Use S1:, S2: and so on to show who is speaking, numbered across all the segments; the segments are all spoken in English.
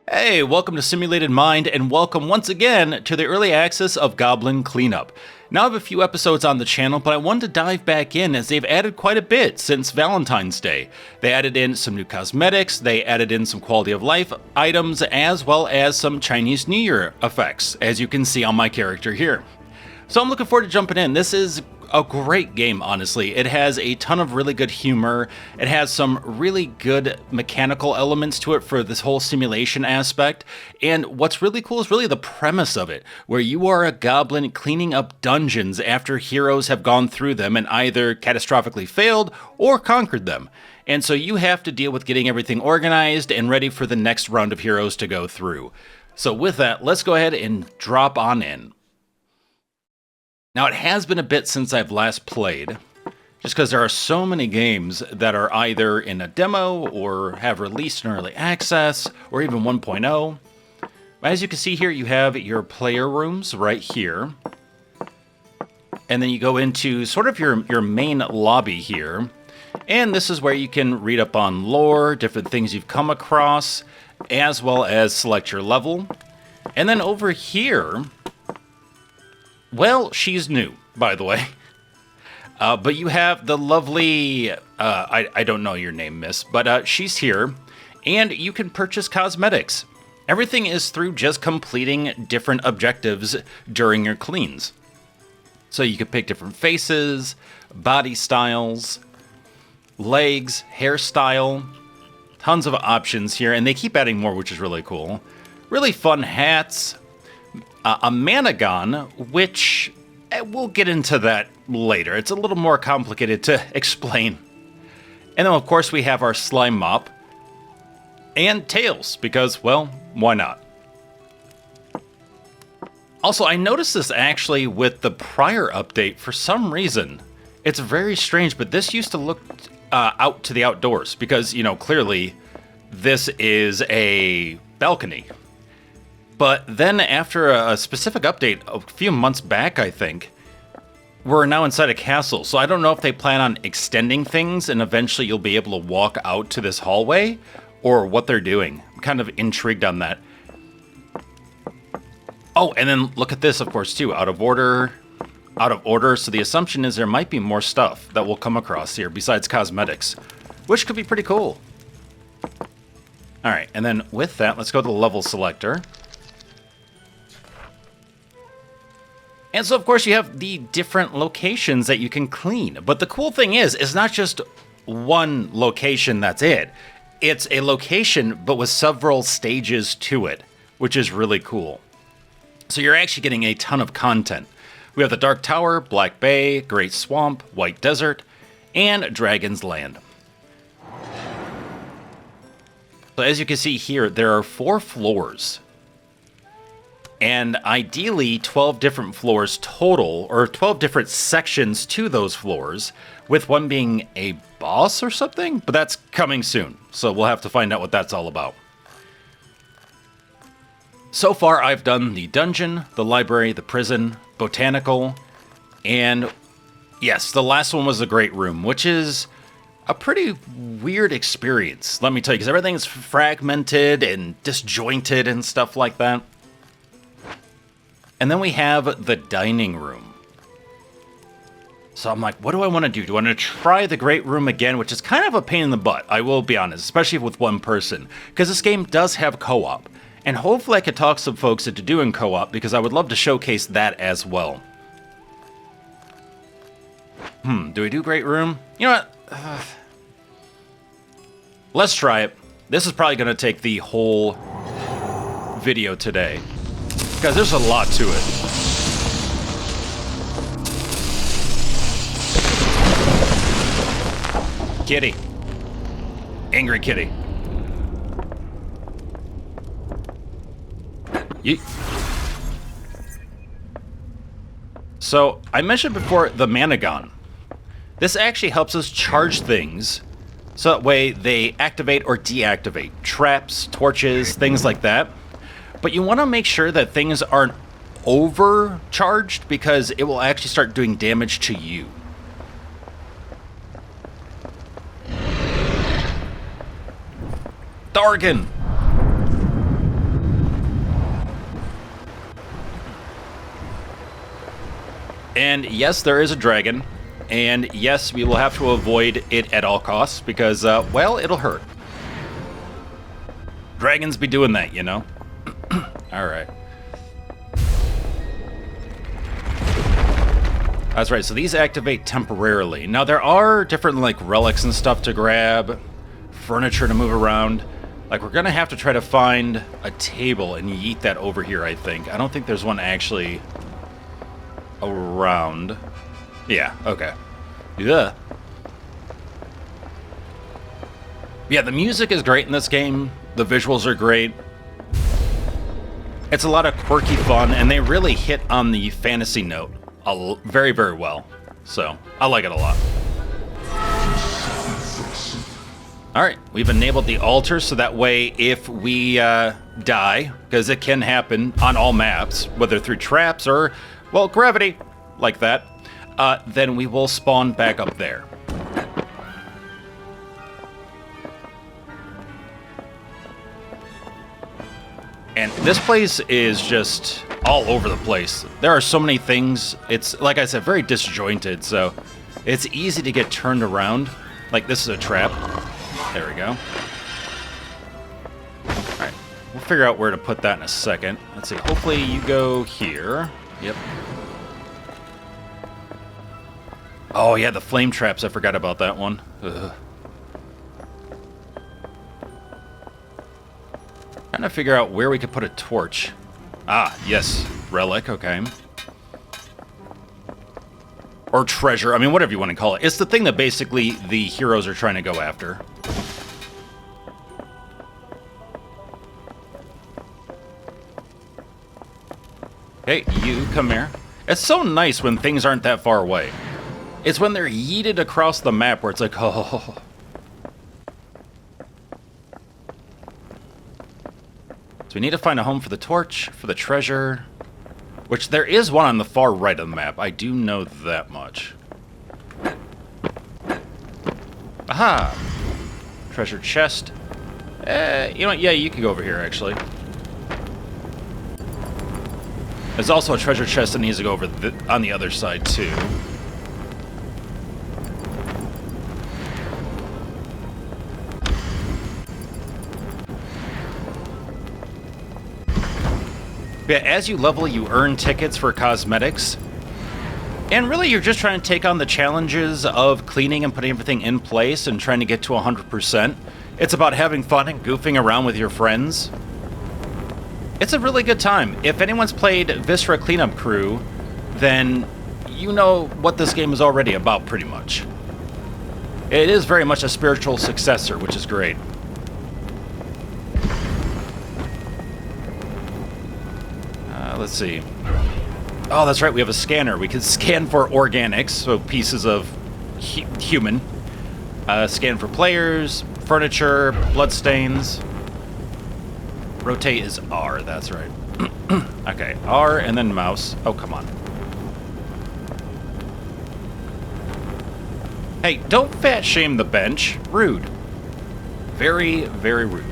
S1: Hey, welcome to Simulated Mind, and welcome once again to the early access of Goblin Cleanup. Now I have a few episodes on the channel, but I wanted to dive back in as they've added quite a bit since Valentine's Day. They added in some new cosmetics, they added in some quality of life items, as well as some Chinese New Year effects, as you can see on my character here. So I'm looking forward to jumping in. This is a great game, honestly. It has a ton of really good humor. It has some really good mechanical elements to it for this whole simulation aspect. And what's really cool is really the premise of it, where you are a goblin cleaning up dungeons after heroes have gone through them and either catastrophically failed or conquered them. And so you have to deal with getting everything organized and ready for the next round of heroes to go through. So with that, let's go ahead and drop on in. Now, it has been a bit since I've last played, just because there are so many games that are either in a demo or have released in early access or even 1.0. As you can see here, you have your player rooms right here. And then you go into sort of your main lobby here. And this is where you can read up on lore, different things you've come across, as well as select your level. And then over here, well, she's new, by the way. But you have the lovely, I don't know your name, miss, but she's here, and you can purchase cosmetics. Everything is through just completing different objectives during your cleans. So you can pick different faces, body styles, legs, hairstyle, tons of options here, and they keep adding more, which is really cool. Really fun hats. A Managon, which we'll get into that later. It's a little more complicated to explain. And then, of course, we have our slime mop and tails, because, well, why not? Also, I noticed this actually with the prior update for some reason. It's very strange, but this used to look out to the outdoors because, you know, clearly this is a balcony. But then after a specific update a few months back, I think, we're now inside a castle. So I don't know if they plan on extending things and eventually you'll be able to walk out to this hallway or what they're doing. I'm kind of intrigued on that. Oh, and then look at this, of course, too. Out of order. So the assumption is there might be more stuff that we'll come across here besides cosmetics, which could be pretty cool. All right, and then with that, let's go to the level selector. And so, of course, you have the different locations that you can clean. But the cool thing is, it's not just one location, that's it. It's a location, but with several stages to it, which is really cool. So you're actually getting a ton of content. We have the Dark Tower, Black Bay, Great Swamp, White Desert, and Dragon's Land. So as you can see here, there are 4 floors. And ideally 12 different floors total, or 12 different sections to those floors, with one being a boss or something, but that's coming soon, so we'll have to find out what that's all about. So far I've done the dungeon, the library, the prison, botanical, and yes, the last one was the great room, which is a pretty weird experience, let me tell you, because everything is fragmented and disjointed and stuff like that. And then we have the dining room. So I'm like, what do I want to do? Do I want to try the great room again, which is kind of a pain in the butt, I will be honest, especially with one person, because this game does have co-op. And hopefully I could talk some folks into doing co-op, because I would love to showcase that as well. Do we do great room? You know what? Let's try it. This is probably going to take the whole video today, because there's a lot to it. Kitty. Angry kitty. So, I mentioned before the Managon. This actually helps us charge things, so that way they activate or deactivate. Traps, torches, things like that. But you want to make sure that things aren't overcharged, because it will actually start doing damage to you. Dargan! And yes, there is a dragon. And yes, we will have to avoid it at all costs because, well, it'll hurt. Dragons be doing that, you know? Alright. That's right, so these activate temporarily. Now, there are different, like, relics and stuff to grab, furniture to move around. Like, we're gonna have to try to find a table and yeet that over here, I think. I don't think there's one actually around. Yeah, okay. Yeah. Yeah, the music is great in this game. The visuals are great. It's a lot of quirky fun, and they really hit on the fantasy note very, very well. So, I like it a lot. Alright, we've enabled the altar, so that way if we die, because it can happen on all maps, whether through traps or, well, gravity, like that, then we will spawn back up there. And this place is just all over the place. There are so many things. It's, like I said, very disjointed, so it's easy to get turned around. Like, this is a trap. There we go. Alright, we'll figure out where to put that in a second. Let's see, hopefully you go here. Yep. Oh, yeah, the flame traps. I forgot about that one. Ugh. Trying to figure out where we could put a torch. Ah, yes. Relic, okay. Or treasure. I mean, whatever you want to call it. It's the thing that basically the heroes are trying to go after. Hey, you, come here. It's so nice when things aren't that far away. It's when they're yeeted across the map where it's like, oh. So we need to find a home for the torch, for the treasure, which there is one on the far right of the map. I do know that much. Aha! Treasure chest. You know what? Yeah, you can go over here, actually. There's also a treasure chest that needs to go over on the other side, too. Yeah, as you level, you earn tickets for cosmetics. And really, you're just trying to take on the challenges of cleaning and putting everything in place and trying to get to 100%. It's about having fun and goofing around with your friends. It's a really good time. If anyone's played Viscera Cleanup Crew, then you know what this game is already about, pretty much. It is very much a spiritual successor, which is great. Let's see. Oh, that's right, we have a scanner. We can scan for organics, so pieces of human. Scan for players, furniture, bloodstains. Rotate is R, that's right. Okay, R and then mouse. Oh, come on. Hey, don't fat shame the bench. Rude. Very, very rude.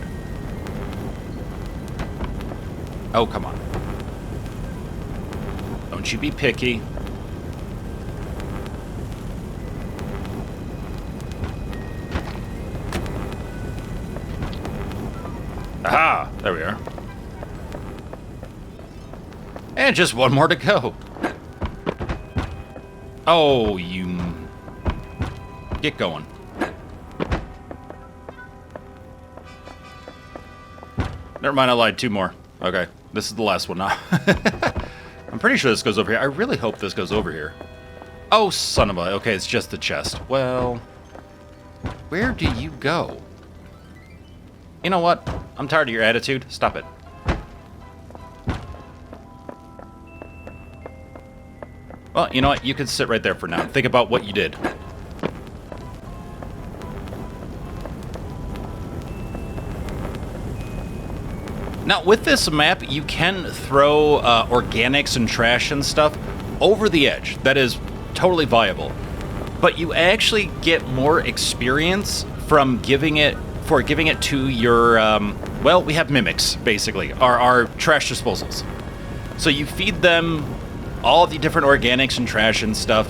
S1: Oh, come on. Don't you be picky. Aha! There we are. And just one more to go. Oh, you... Get going. Never mind, I lied. Two more. Okay, this is the last one now. I'm pretty sure this goes over here. I really hope this goes over here. Oh, son of a... Okay, it's just the chest. Well... Where do you go? You know what? I'm tired of your attitude. Stop it. Well, you know what? You can sit right there for now. Think about what you did. Now, with this map, you can throw organics and trash and stuff over the edge. That is totally viable. But you actually get more experience from giving it to your, well, we have mimics, basically, our trash disposals. So you feed them all the different organics and trash and stuff.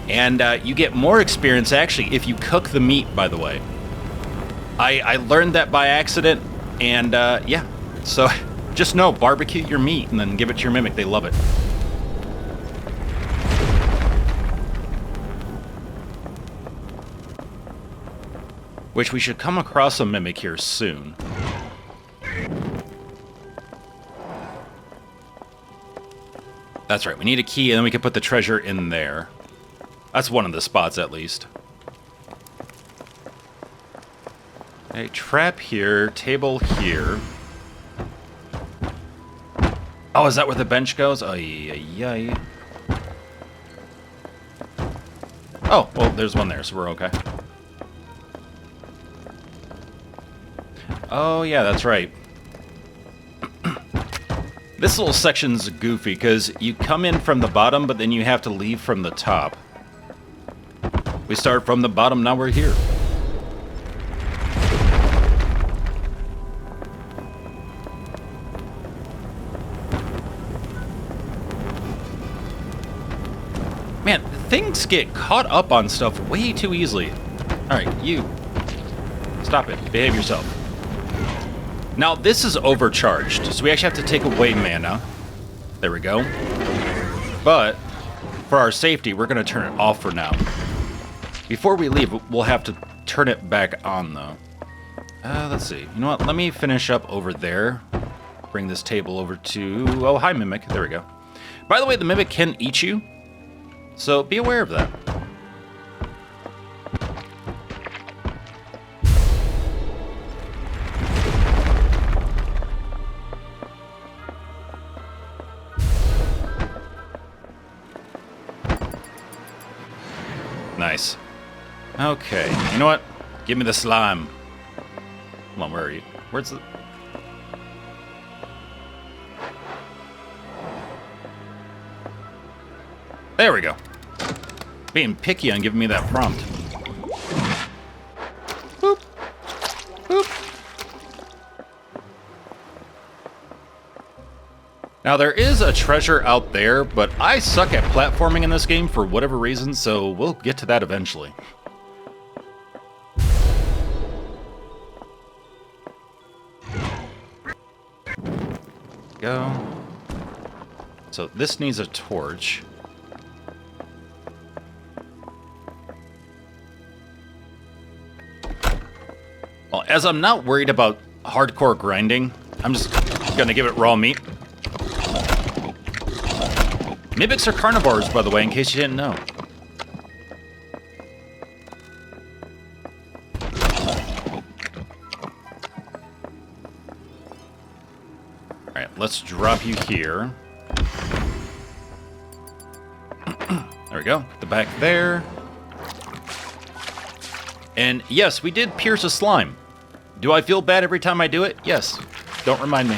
S1: And you get more experience, actually, if you cook the meat, by the way. I learned that by accident, and yeah. So just know, barbecue your meat and then give it to your Mimic. They love it. Which we should come across a Mimic here soon. That's right, we need a key, and then we can put the treasure in there. That's one of the spots, at least. A trap here, table here. Oh, is that where the bench goes? Oh, yeah. Oh, well, there's one there, so we're okay. Oh, yeah, that's right. This little section's goofy, because you come in from the bottom, but then you have to leave from the top. We start from the bottom, now we're here. Man, things get caught up on stuff way too easily. Alright, you. Stop it. Behave yourself. Now, this is overcharged, so we actually have to take away mana. There we go. But, for our safety, we're going to turn it off for now. Before we leave, we'll have to turn it back on, though. Let's see. You know what? Let me finish up over there. Bring this table over to... Oh, hi, Mimic. There we go. By the way, the Mimic can eat you, so be aware of that. Nice. Okay, you know what? Give me the slime. Come on, where are you? Where's the... There we go. Being picky on giving me that prompt. Boop. Boop. Now, there is a treasure out there, but I suck at platforming in this game for whatever reason, so we'll get to that eventually. Go. So this needs a torch. Well, as I'm not worried about hardcore grinding, I'm just gonna give it raw meat. Mimics are carnivores, by the way, in case you didn't know. Alright, let's drop you here. There we go. Put the back there. And yes, we did pierce a slime. Do I feel bad every time I do it? Yes. Don't remind me.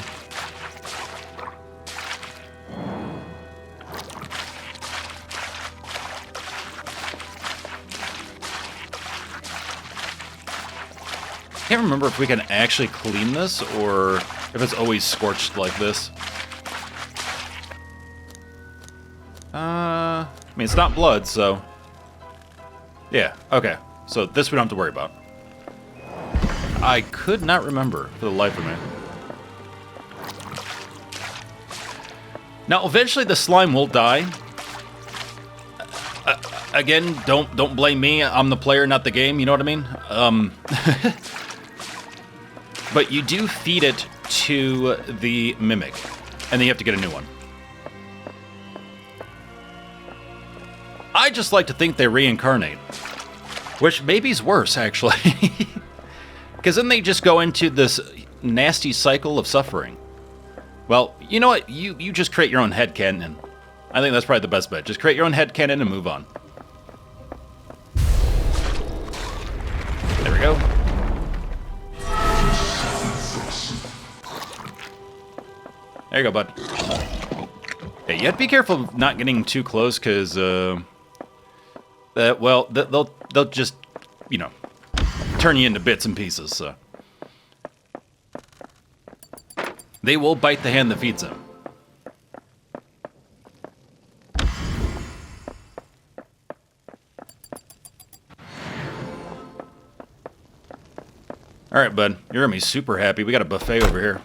S1: I can't remember if we can actually clean this or if it's always scorched like this. I mean, it's not blood, so... Yeah, okay. So this we don't have to worry about. I could not remember for the life of me. Now, eventually the slime will die. Again, don't blame me. I'm the player, not the game. You know what I mean? But you do feed it to the Mimic, and then you have to get a new one. I just like to think they reincarnate, which maybe's worse, actually. Because then they just go into this nasty cycle of suffering. Well, you know what? You just create your own headcanon. I think that's probably the best bet. Just create your own headcanon and move on. There we go. There you go, bud. Hey, you have to be careful of not getting too close, because, well, they'll just, you know, turn you into bits and pieces, so. They will bite the hand that feeds them. Alright, bud. You're gonna be super happy. We got a buffet over here.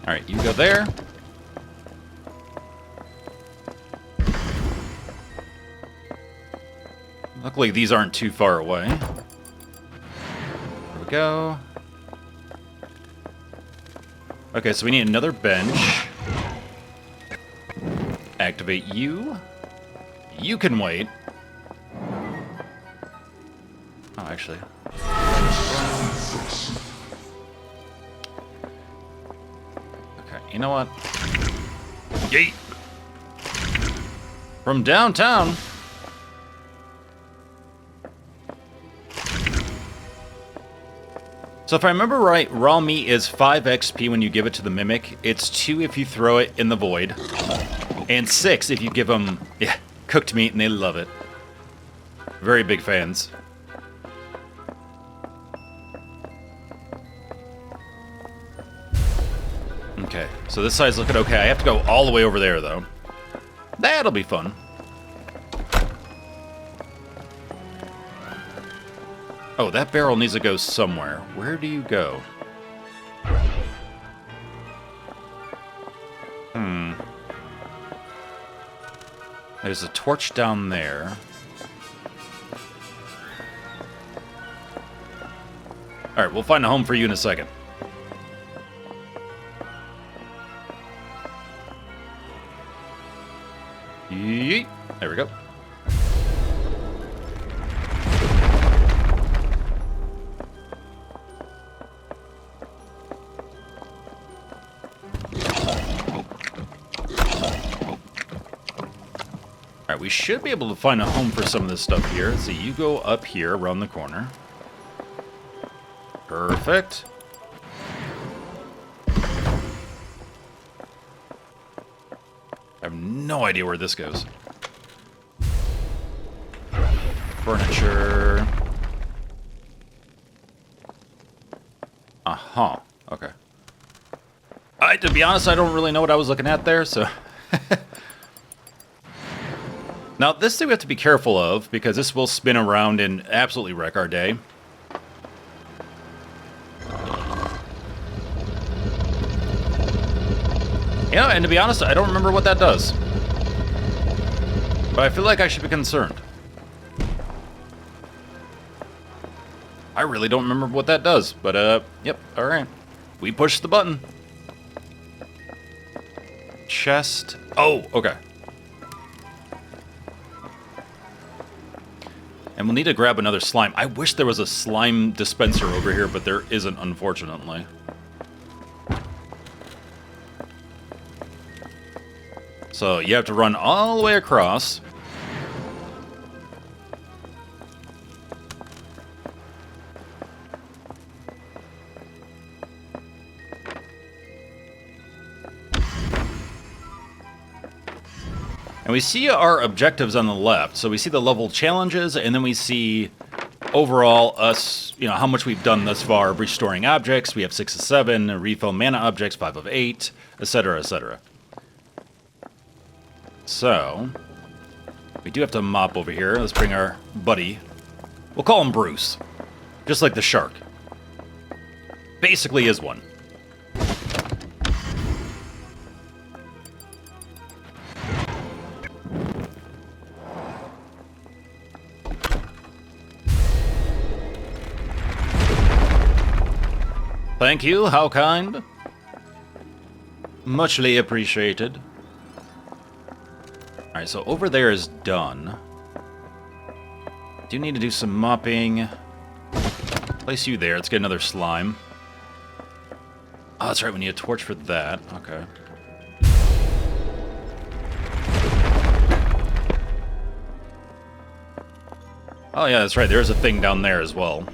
S1: Alright, you go there. Luckily, these aren't too far away. There we go. Okay, so we need another bench. Activate you. You can wait. Oh, actually. Okay, you know what? Yeet! From downtown. So if I remember right, raw meat is 5 XP when you give it to the Mimic. It's 2 if you throw it in the void. And 6 if you give them, cooked meat, and they love it. Very big fans. Okay, so this side's looking okay. I have to go all the way over there, though. That'll be fun. Oh, that barrel needs to go somewhere. Where do you go? There's a torch down there. Alright, we'll find a home for you in a second. Yeet. There we go. Alright, we should be able to find a home for some of this stuff here. So you go up here around the corner. Perfect. I have no idea where this goes. Furniture. Uh-huh. Okay. To be honest, I don't really know what I was looking at there, so... Now, this thing we have to be careful of, because this will spin around and absolutely wreck our day. Yeah, and to be honest, I don't remember what that does. But I feel like I should be concerned. I really don't remember what that does, but, yep, alright. We pushed the button. Chest. Oh, okay. And we'll need to grab another slime. I wish there was a slime dispenser over here, but there isn't, unfortunately. So you have to run all the way across. And we see our objectives on the left. So we see the level challenges, and then we see overall us, you know, how much we've done thus far, restoring objects. We have 6 of 7, refill mana objects, 5 of 8, etc., etc. So, we do have to mop over here. Let's bring our buddy. We'll call him Bruce. Just like the shark. Basically is one. Thank you, how kind. Muchly appreciated. Alright, so over there is done. Do need to do some mopping. Place you there. Let's get another slime. Oh, that's right, we need a torch for that. Okay. Oh yeah, that's right, there's a thing down there as well.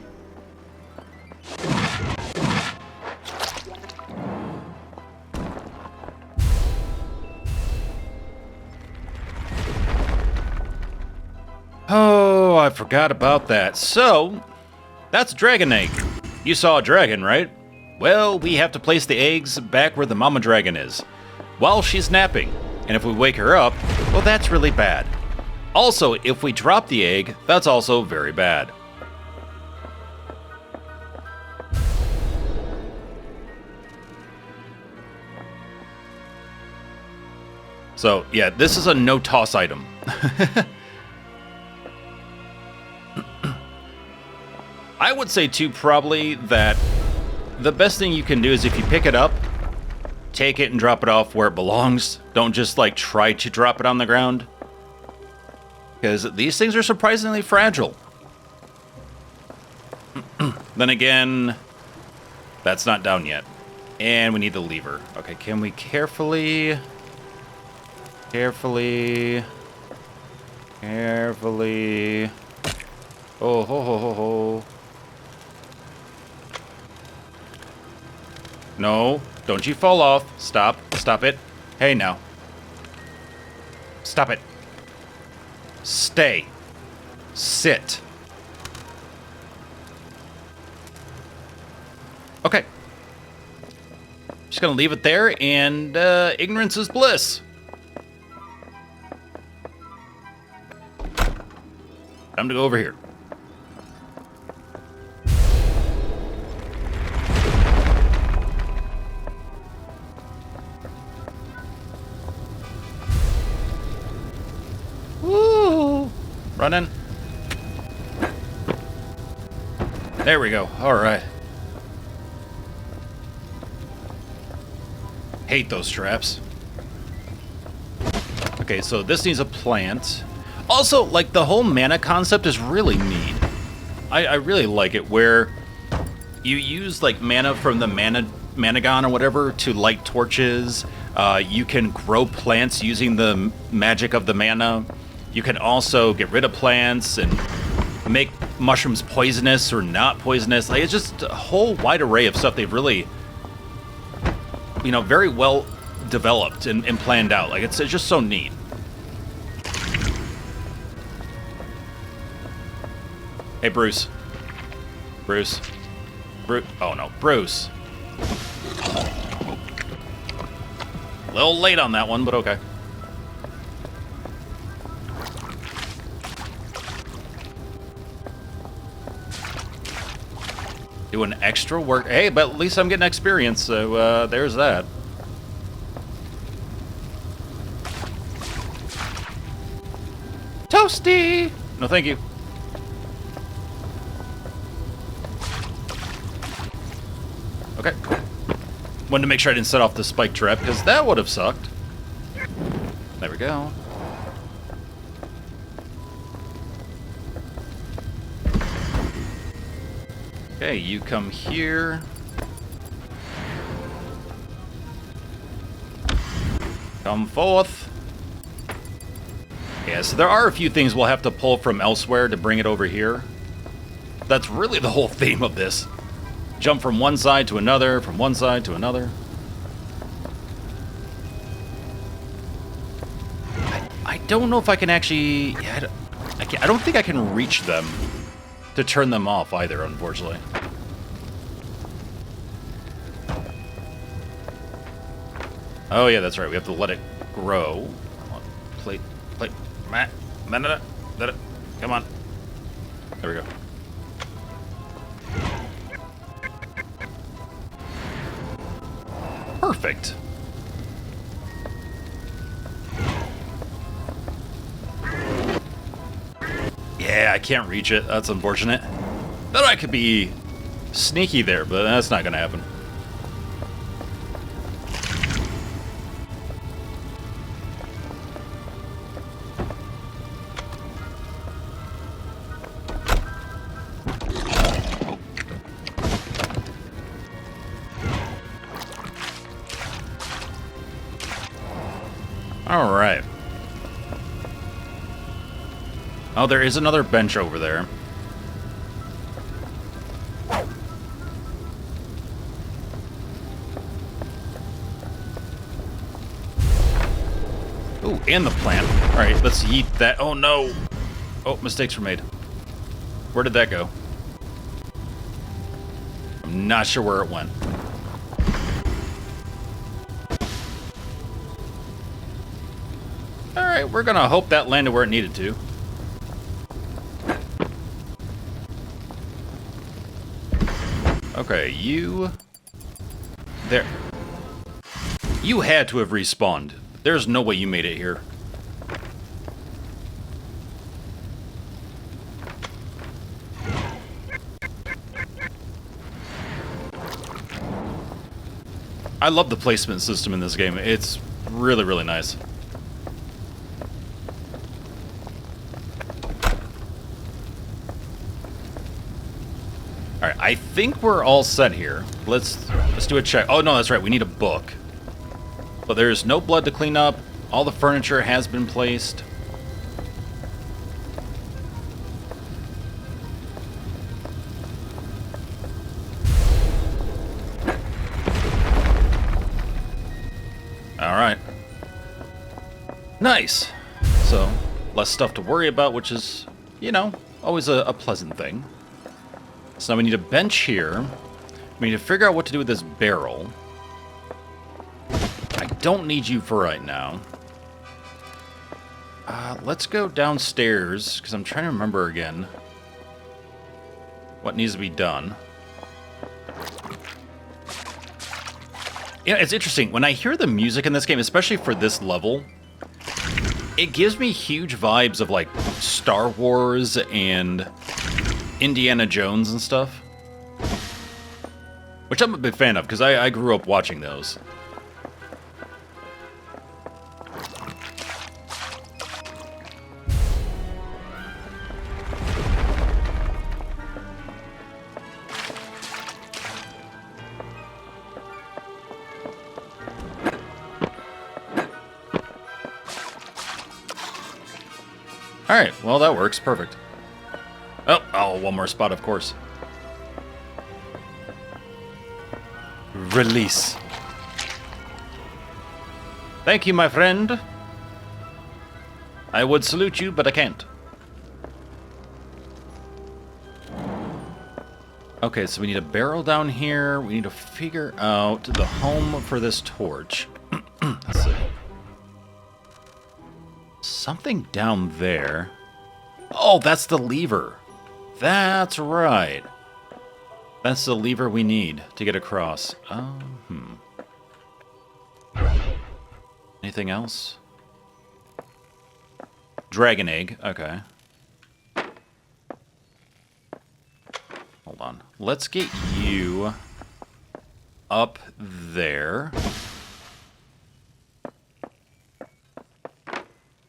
S1: Oh, I forgot about that. So, that's a dragon egg. You saw a dragon, right? Well, we have to place the eggs back where the mama dragon is, while she's napping. And if we wake her up, well, that's really bad. Also, if we drop the egg, that's also very bad. So, yeah, this is a no-toss item. I would say, too, probably that the best thing you can do is if you pick it up, take it and drop it off where it belongs. Don't just, like, try to drop it on the ground. Because these things are surprisingly fragile. Then again, that's not down yet. And we need the lever. Okay, can we carefully... Carefully... Oh, ho, ho, ho, ho. No, don't you fall off. Stop. Stop it. Hey, now. Stop it. Stay. Sit. Okay. Just gonna leave it there, and ignorance is bliss. Time to go over here. Woo! Running. There we go. All right. Hate those traps. Okay, so this needs a plant. Also, like, the whole mana concept is really neat. I really like it, where you use, like, mana from the Managon or whatever to light torches. You can grow plants using the magic of the mana. You can also get rid of plants and make mushrooms poisonous or not poisonous. Like, it's just a whole wide array of stuff they've really, you know, very well developed and planned out. Like, it's just so neat. Hey, Bruce. Bruce. Oh, no. Bruce. A little late on that one, but okay. Doing extra work. Hey, but at least I'm getting experience, so there's that. Toasty! No, thank you. Okay. Wanted to make sure I didn't set off the spike trap, because that would have sucked. There we go. Okay, you come here. Come forth. Yeah, so there are a few things we'll have to pull from elsewhere to bring it over here. That's really the whole theme of this. Jump from one side to another, from one side to another. I don't know if I can actually... Yeah, I don't think I can reach them to turn them off either, unfortunately. Oh yeah, that's right. We have to let it grow. Plate. Come on. There we go. Perfect. Yeah, I can't reach it. That's unfortunate. Thought I could be sneaky there, but that's not gonna happen. All right. Oh, there is another bench over there. Ooh, and the plant. All right, let's yeet that. Oh, no. Oh, mistakes were made. Where did that go? I'm not sure where it went. Alright, we're gonna hope that landed where it needed to. Okay, you... There. You had to have respawned. There's no way you made it here. I love the placement system in this game. It's really, really nice. Alright, I think we're all set here. Let's do a check. Oh, no, that's right. We need a book. But there's no blood to clean up. All the furniture has been placed. Alright. Nice. So, less stuff to worry about, which is, you know, always a pleasant thing. So now we need a bench here. We need to figure out what to do with this barrel. I don't need you for right now. Let's go downstairs, because I'm trying to remember again what needs to be done. Yeah, it's interesting. When I hear the music in this game, especially for this level, it gives me huge vibes of, like, Star Wars and Indiana Jones and stuff. Which I'm a big fan of, because I grew up watching those. Alright, well that works. Perfect. Oh, one more spot, of course. Release. Thank you, my friend. I would salute you, but I can't. Okay, so we need a barrel down here. We need to figure out the home for this torch. Let's see. Something down there. Oh, that's the lever. That's right. That's the lever we need to get across. Anything else? Dragon egg. Okay. Hold on. Let's get you up there.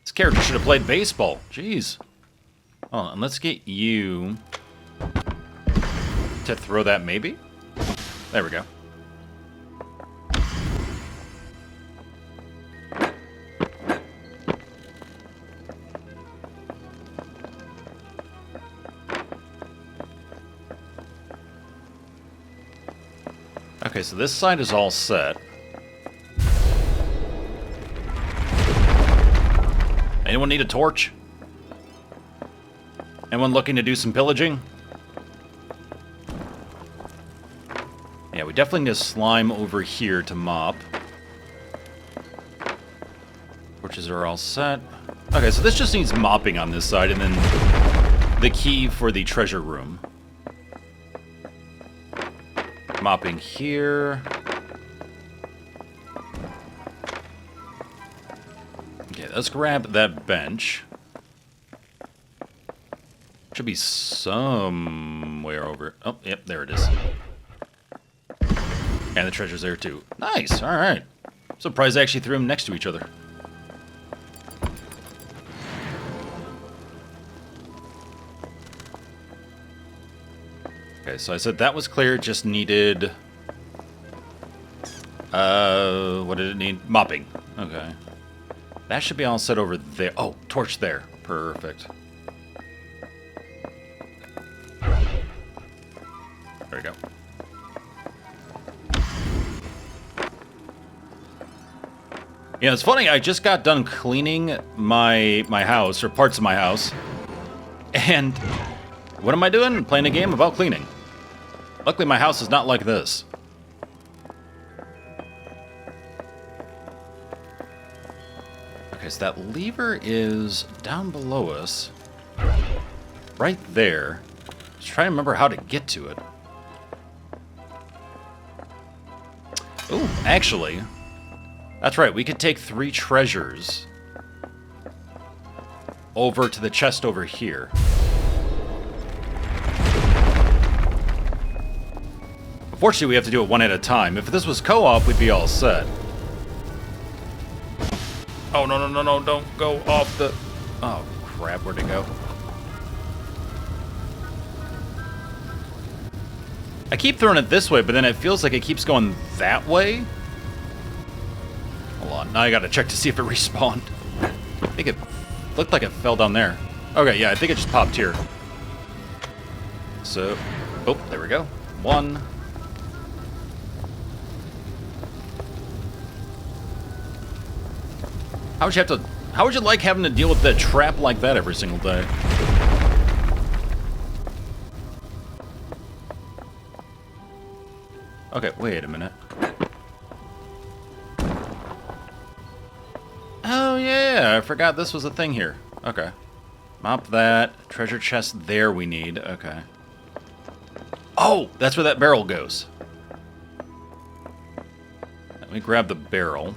S1: This character should have played baseball. Jeez. Hold on, and let's get you to throw that, maybe? There we go. Okay, so this side is all set. Anyone need a torch? Anyone looking to do some pillaging? Yeah, we definitely need a slime over here to mop. Torches are all set. Okay, so this just needs mopping on this side, and then the key for the treasure room. Mopping here. Okay, let's grab that bench. Should be somewhere over... Oh, yep, there it is. And the treasure's there too. Nice, alright. Surprised I actually threw them next to each other. Okay, so I said that was clear, just needed... what did it need? Mopping. Okay. That should be all set over there. Oh, torch there. Perfect. There we go. Yeah, it's funny, I just got done cleaning my house, or parts of my house, and what am I doing? Playing a game about cleaning. Luckily, my house is not like this. Okay, so that lever is down below us. Right there. Just trying to remember how to get to it. Ooh, actually, that's right. We could take 3 treasures over to the chest over here. Unfortunately, we have to do it one at a time. If this was co-op, we'd be all set. Oh, no, no, no, no, don't go off the... Oh, crap, where'd it go? I keep throwing it this way, but then it feels like it keeps going that way. Hold on, now I gotta check to see if it respawned. I think it looked like it fell down there. Okay, yeah, I think it just popped here. So, oh, there we go. 1. How would you like having to deal with that trap like that every single day? Okay, wait a minute. Oh yeah, I forgot this was a thing here. Okay. Mop that. Treasure chest there we need. Okay. Oh, that's where that barrel goes. Let me grab the barrel.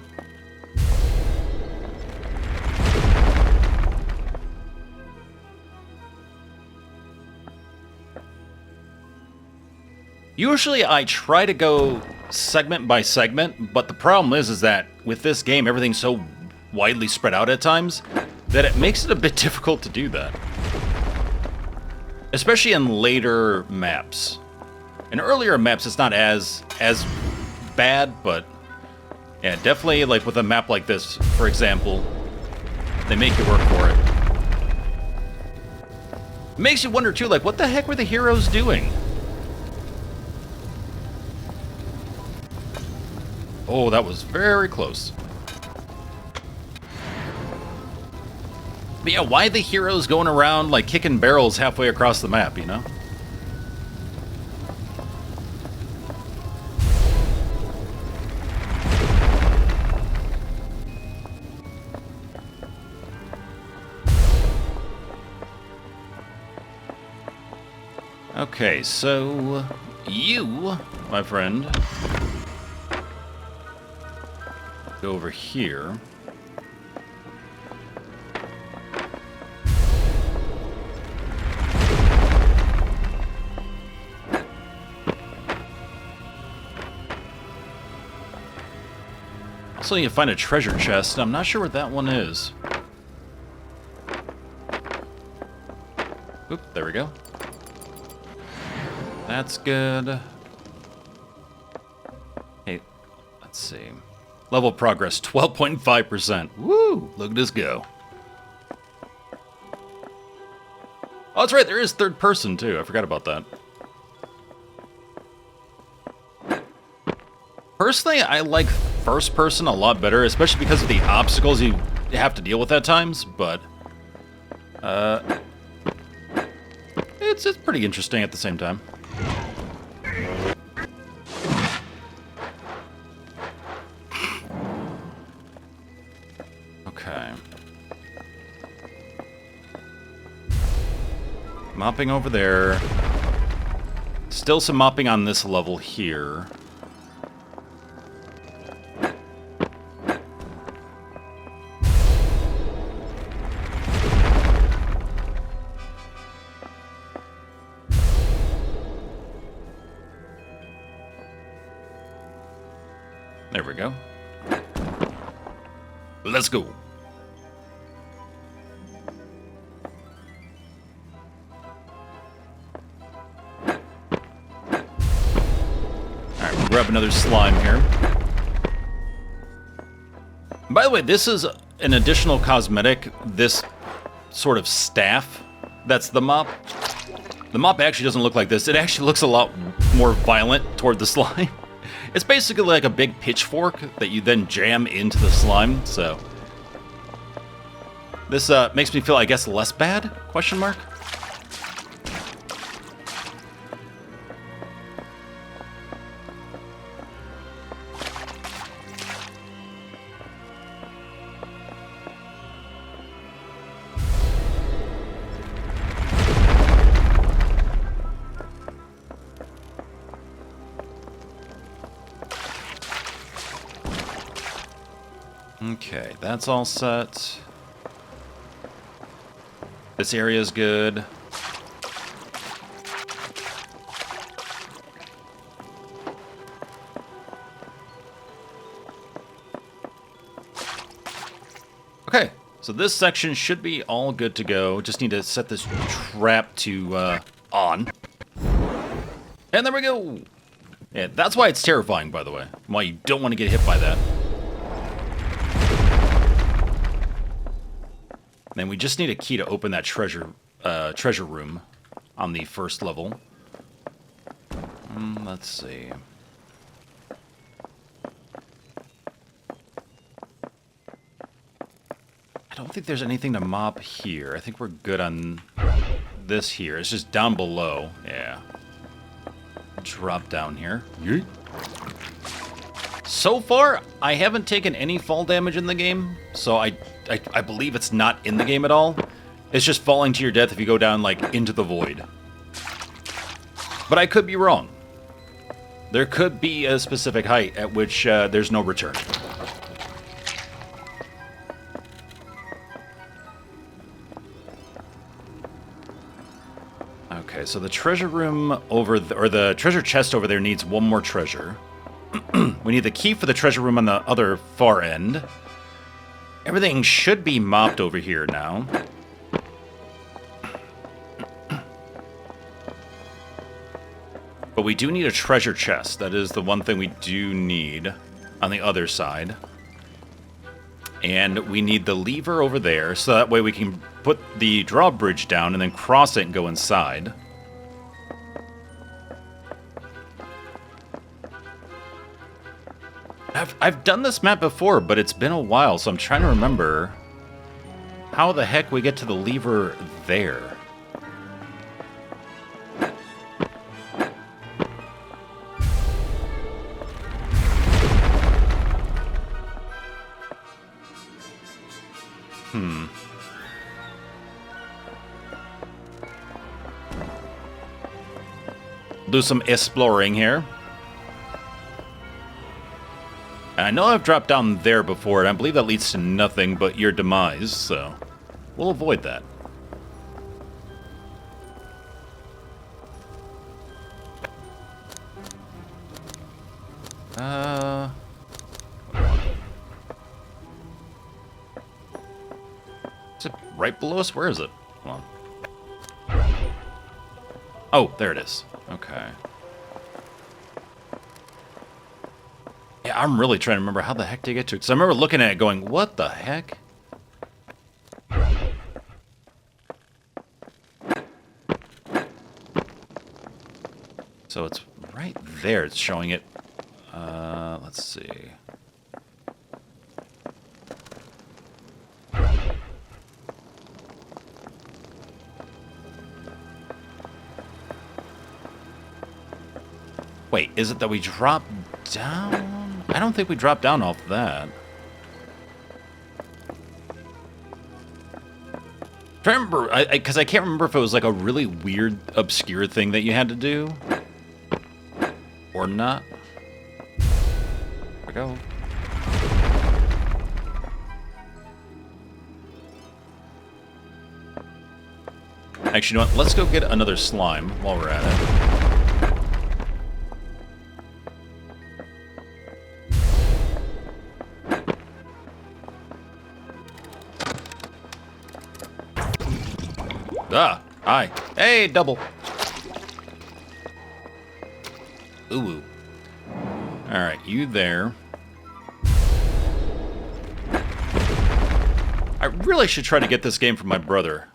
S1: Usually I try to go segment by segment, but the problem is that with this game, everything's so widely spread out at times that it makes it a bit difficult to do that. Especially in later maps. In earlier maps, it's not as bad, but yeah, definitely like with a map like this, for example, they make you work for it. It makes you wonder too, like what the heck were the heroes doing? Oh, that was very close. But yeah, why are the heroes going around like kicking barrels halfway across the map, you know? Okay, so you, my friend, go over here. Also need to find a treasure chest. I'm not sure what that one is. Oop, there we go. That's good. Hey, let's see. Level progress, 12.5%. Woo! Look at us go. Oh, that's right, there is third person, too. I forgot about that. Personally, I like first person a lot better, especially because of the obstacles you have to deal with at times, but... It's pretty interesting at the same time. Okay. Mopping over there. Still some mopping on this level here. There we go. Let's go. Alright, we'll grab another slime here. By the way, this is an additional cosmetic, this sort of staff that's the mop. The mop actually doesn't look like this. It actually looks a lot more violent toward the slime. It's basically like a big pitchfork that you then jam into the slime, so... This makes me feel, I guess, less bad? Question mark? Okay, that's all set. This area's good. Okay, so this section should be all good to go. Just need to set this trap to on. And there we go! Yeah, that's why it's terrifying, by the way. Why you don't want to get hit by that. Then we just need a key to open that treasure room on the first level. Let's see. I don't think there's anything to mop here. I think we're good on this here. It's just down below. Yeah. Drop down here. Yeet. So far, I haven't taken any fall damage in the game, so I believe it's not in the game at all. It's just falling to your death if you go down, like, into the void. But I could be wrong. There could be a specific height at which there's no return. Okay, so the treasure room or the treasure chest over there needs one more treasure. We need the key for the treasure room on the other far end. Everything should be mopped over here now. But we do need a treasure chest. That is the one thing we do need on the other side. And we need the lever over there, so that way we can put the drawbridge down and then cross it and go inside. I've done this map before, but it's been a while, so I'm trying to remember how the heck we get to the lever there. Do some exploring here. I know I've dropped down there before, and I believe that leads to nothing but your demise, so we'll avoid that. Is it right below us? Where is it? Hold on. Oh, there it is. Okay. Yeah, I'm really trying to remember how the heck to get to it. Because I remember looking at it going, what the heck? So it's right there. It's showing it. Let's see. Wait, is it that we drop down? I don't think we dropped down off that. I remember, because I can't remember if it was like a really weird, obscure thing that you had to do. Or not. There we go. Actually, you know what? Let's go get another slime while we're at it. Ah, hi. Hey, double. Ooh. Alright, you there. I really should try to get this game from my brother.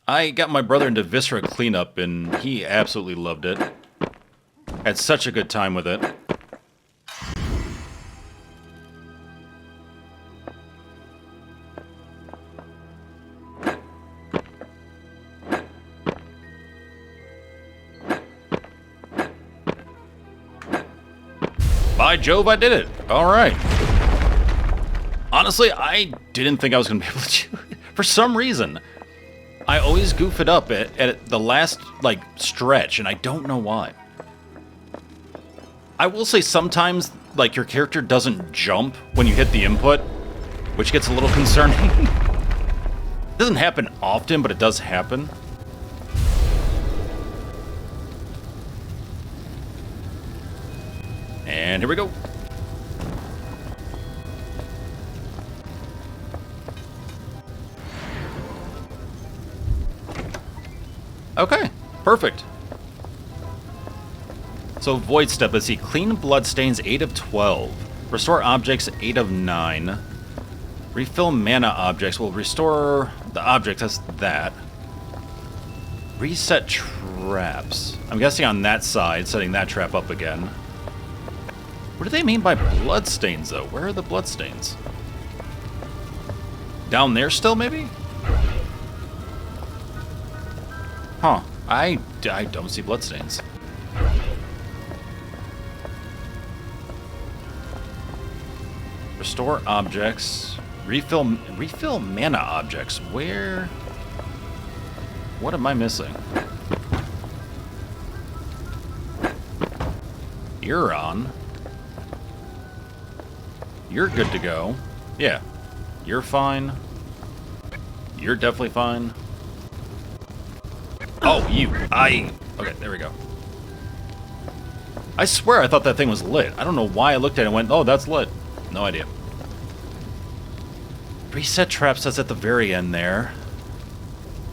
S1: I got my brother into Viscera Cleanup, and he absolutely loved it. Had such a good time with it. By Jove, I did it. All right. Honestly, I didn't think I was going to be able to do it. For some reason, I always goof it up at the last, like, stretch, and I don't know why. I will say sometimes, like, your character doesn't jump when you hit the input, which gets a little concerning. It doesn't happen often, but it does happen. And here we go. Okay, perfect. So Void Step, let's see. Clean Bloodstains, 8 of 12. Restore Objects, 8 of 9. Refill Mana Objects. We'll restore the object, that's that. Reset Traps. I'm guessing on that side, setting that trap up again. What do they mean by Bloodstains, though? Where are the Bloodstains? Down there still, maybe? Huh. I don't see Bloodstains. Restore objects. Refill mana objects. Where? What am I missing? You're on. You're good to go. Yeah. You're fine. You're definitely fine. Oh, you. Okay, there we go. I swear I thought that thing was lit. I don't know why I looked at it and went, oh, that's lit. No idea. Reset Trap says at the very end there.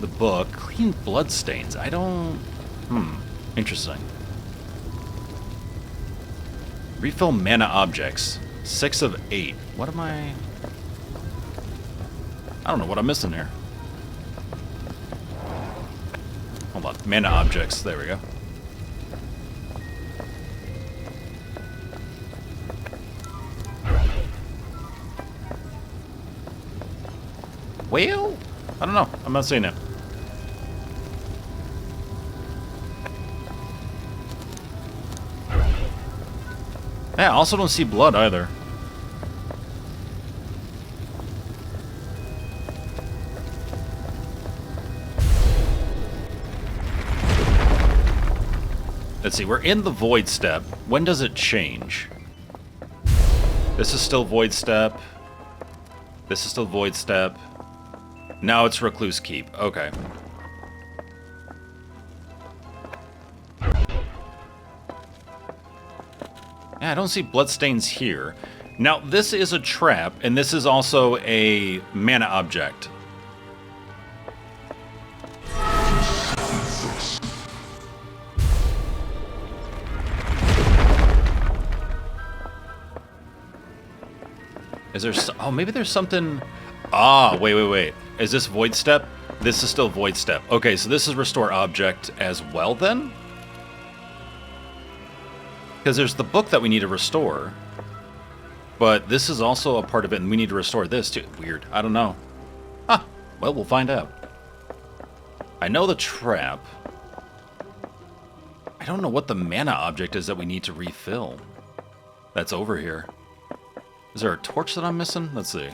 S1: The book. Clean Bloodstains. I don't... Interesting. Refill Mana Objects. 6 of 8. What am I... I don't know what I'm missing here. Hold on. Mana Objects. There we go. Well, I don't know. I'm not seeing it. Yeah, I also don't see blood either. Let's see, we're in the Void Step. When does it change? This is still Void Step. This is still Void Step. Now it's Recluse Keep. Okay. Yeah, I don't see bloodstains here. Now, this is a trap, and this is also a mana object. Is there... Oh, maybe there's something... Ah, wait. Is this Void Step? This is still Void Step. Okay, so this is Restore Object as well, then? Because there's the book that we need to restore. But this is also a part of it, and we need to restore this, too. Weird. I don't know. Ah, well, we'll find out. I know the trap. I don't know what the mana object is that we need to refill. That's over here. Is there a torch that I'm missing? Let's see.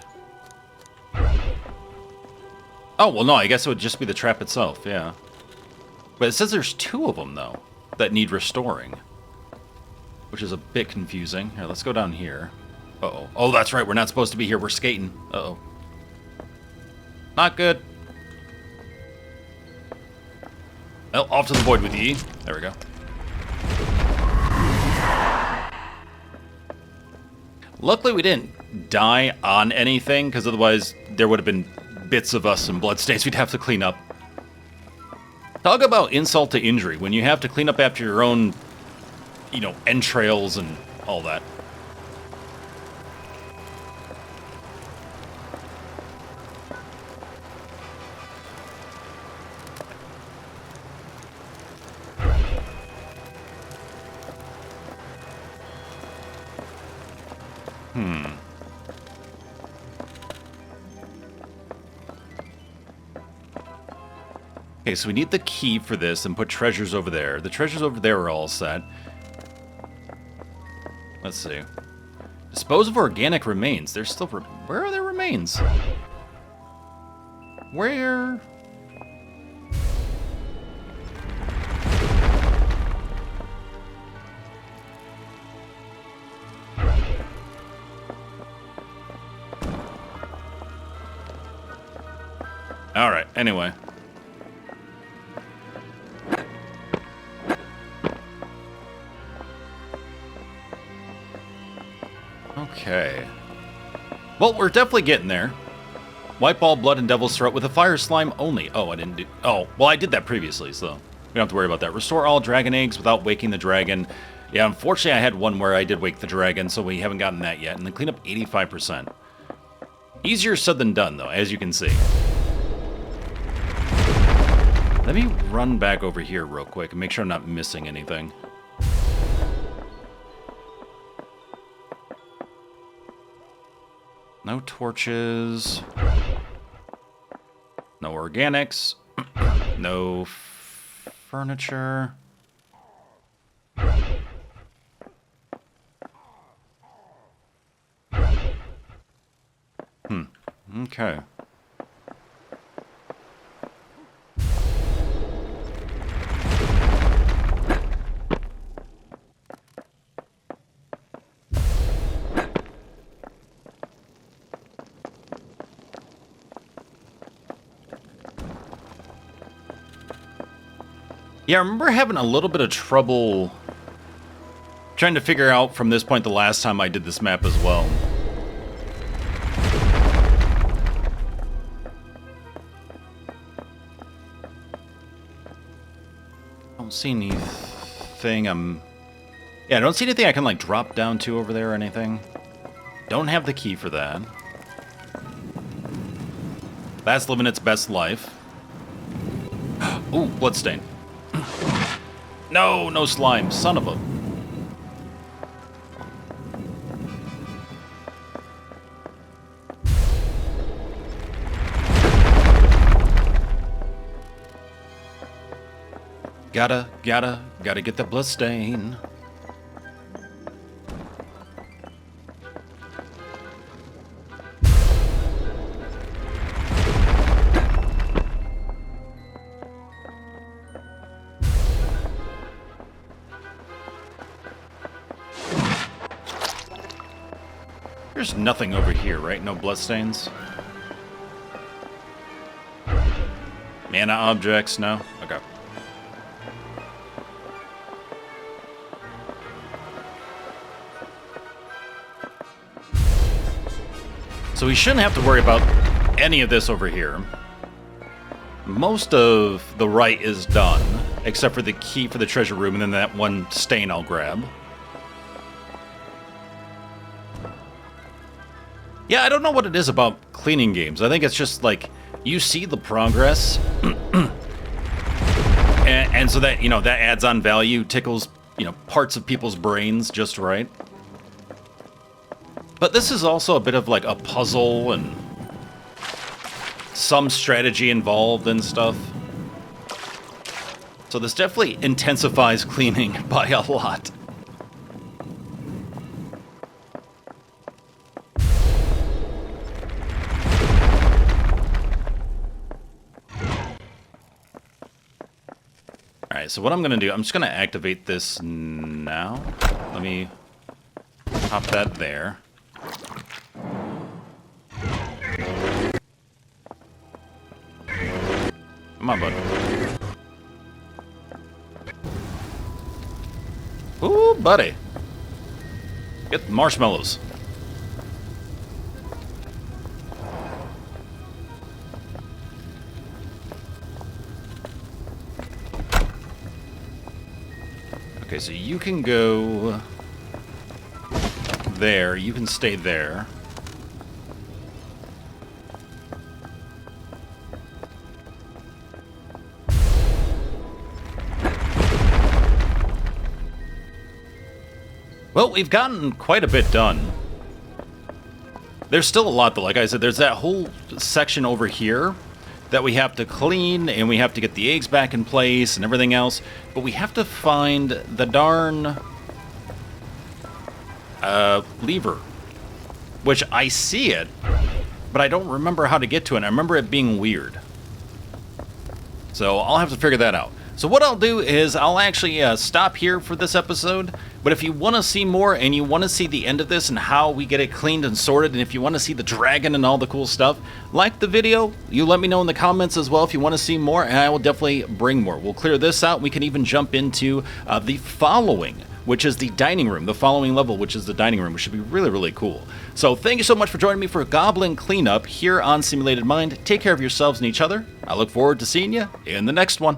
S1: Oh, well, no, I guess it would just be the trap itself, yeah. But it says there's 2 of them, though, that need restoring. Which is a bit confusing. Here, let's go down here. Uh-oh. Oh, that's right, we're not supposed to be here. We're skating. Uh-oh. Not good. Well, off to the void with ye. There we go. Luckily, we didn't die on anything, because otherwise there would have been bits of us and bloodstains we'd have to clean up. Talk about insult to injury, when you have to clean up after your own, you know, entrails and all that. Okay, so we need the key for this and put treasures over there. The treasures over there are all set. Let's see. Dispose of organic remains. There's still... Where are their remains? Where... Alright, anyway. Okay. Well, we're definitely getting there. White Ball, Blood, and Devil's Throat with a Fire Slime only. Oh, I didn't do... Oh, well, I did that previously, so we don't have to worry about that. Restore all dragon eggs without waking the dragon. Yeah, unfortunately, I had one where I did wake the dragon, so we haven't gotten that yet. And then clean up 85%. Easier said than done, though, as you can see. Let me run back over here real quick and make sure I'm not missing anything. No torches. No organics. No furniture. Okay. Yeah, I remember having a little bit of trouble trying to figure out from this point the last time I did this map as well. I don't see anything Yeah, I don't see anything I can, like, drop down to over there or anything. Don't have the key for that. That's living its best life. Ooh, bloodstain. No, no slime. Son of a... Gotta get the bloodstain. There's nothing over here, right? No bloodstains? Mana objects? No? Okay. So we shouldn't have to worry about any of this over here. Most of the right is done, except for the key for the treasure room and then that one stain I'll grab. Yeah, I don't know what it is about cleaning games. I think it's just like, you see the progress, and so that, you know, that adds on value, tickles, you know, parts of people's brains just right. But this is also a bit of like a puzzle and some strategy involved and stuff. So this definitely intensifies cleaning by a lot. Alright, so what I'm going to do, I'm just going to activate this now. Let me pop that there. Come on, bud. Ooh, buddy. Get the marshmallows. Okay, so you can go there. You can stay there. Well, we've gotten quite a bit done. There's still a lot, though. Like I said, there's that whole section over here that we have to clean, and we have to get the eggs back in place and everything else. But we have to find the darn lever, which I see it, but I don't remember how to get to it. I remember it being weird. So I'll have to figure that out. So what I'll do is I'll actually stop here for this episode, but if you want to see more and you want to see the end of this and how we get it cleaned and sorted, and if you want to see the dragon and all the cool stuff, like the video, you let me know in the comments as well if you want to see more, and I will definitely bring more. We'll clear this out. We can even jump into the following, which is the dining room, the following level, which is the dining room, which should be really, really cool. So thank you so much for joining me for Goblin Cleanup here on Simulated Mind. Take care of yourselves and each other. I look forward to seeing you in the next one.